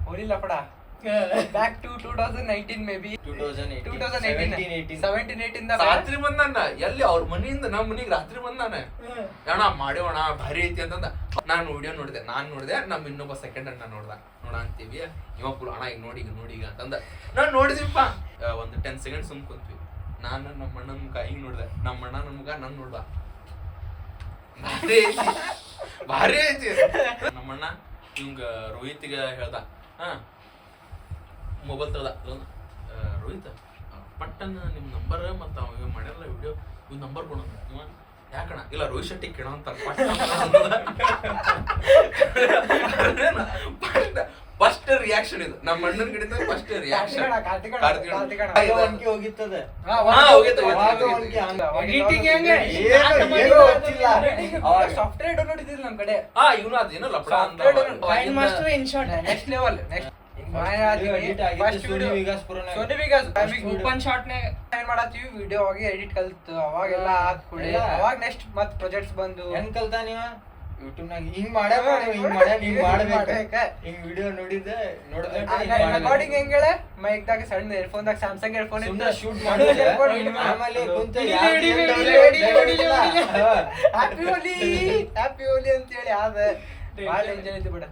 ಹೋಲಿ ಲಪಡ back to 2019 maybe 2018 ರಾತ್ರಿ ಬಂದಾನ ಎಲ್ಲಿ ಅವ್ರ ಮನೆಯಿಂದ ನಮ್ಮ ಮನಿಗೆ ರಾತ್ರಿ ಬಂದಾನ ಅಣ್ಣ ಮಾಡ್ಯವಣ ಭಾರಿ ಐತಿ ಅಂತಂದ. ನಾನು ವಿಡಿಯೋ ನೋಡಿದೆ ನಮ್ ಇನ್ನೊಬ್ಬ ಸೆಕೆಂಡ್ ಅಣ್ಣ ನೋಡ ಅಂತೀವಿ ಇವ ಫುಲ್ ಅಣ್ಣ ಈಗ ನೋಡಿ ಈಗ ಅಂತಂದ. ನಾನ್ ನೋಡಿದಿಪ್ಪ ಒಂದು 10 ಸೆಕೆಂಡ್ ಸುಮ್ ಕುಂತ್ವಿ. ನಾನು ನಮ್ಮ ಅಣ್ಣನ ಮುಖ ಹಿಂಗ್ ನೋಡ್ದೆ, ನಮ್ಮ ಅಣ್ಣ ನನ್ ಮುಖ ನನ್ ನೋಡ್ದ. ಭಾರಿ ಐತಿ. ನಮ್ಮಣ್ಣ ಹಿಂಗ ರೋಹಿತ್ಗ ಹೇಳ್ದ, ಮೊಬೈಲ್ ತಗದ ರೋಹಿತ್ ಪಟ್ಟನ ನಿಮ್ ನಂಬರ್ ಮತ್ತ ಅವ ಮಾಡ್ಯಾರಲ್ಲ ವಿಡಿಯೋ ಇವ್ ನಂಬರ್ ಕೊಡ. ಯಾಕಣ ಇಲ್ಲ ರೋಹಿತ್ ಶೆಟ್ಟಿ ಕೇಳೋ ಅಂತ ಫಸ್ಟ್ ರಿಯಾಕ್ಷನ್ ಇದು ನಮ್ಮ ಅಣ್ಣನ ಕಡೆಯಿಂದ ಫಸ್ಟ್ ರಿಯಾಕ್ಷನ್. ಸಾಫ್ಟ್ವೇರ್ ಡೌನ್ಲೋಡ್ ಇದ್ದಿಲ್ಲ ನಮ್ ಕಡೆ. ಇವನು ಅದೇನೋ ಲಪಡ ಅಂತ next level. Next open shot ಏನ್ ಮಾಡತ್ತೀವಿ ವಿಡಿಯೋ ಆಗಿ ಎಡಿಟ್ ಕಲ್ತು ಅವಾಗೆಲ್ಲ ಹಾಕ್ಬಿಡಿ. ಅವಾಗ ನೆಕ್ಸ್ಟ್ ಮತ್ ಪ್ರಾಜೆಕ್ಟ್ಸ್ ಬಂದು ಹೆಂಗ್ ಕಲ್ತಾ ನೀವ ಯೂಟ್ಯೂಬ್ ನಾಗ ಹಿಂಗ್ ಮಾಡ್ಬೇಕ ಹಿಂಗ್ ವಿಡಿಯೋ ನೋಡಿದ್ದೆ ರೆಕಾರ್ಡಿಂಗ್ ಹೆಂಗ್ ಹೇಳ ಮೈಕ್ದಾಗ ಸಣ್ಣ ಏರ್ಫೋನ್ ದಾಗ ಸ್ಯಾಮ್ಸಂಗ್ ಏರ್ಫೋನ್ ಇಂದ ಶೂಟ್ ಮಾಡಿದ್ರೆ ಆಮೇಲೆ ಕುಂತ ಹ್ಯಾಪಿ ಹೋಲಿ ಅಂತ ಹೇಳಿ ಅದ ಭಾಳ ಎಂಜಾಯ್ ಐತಿ ಬಿಡ.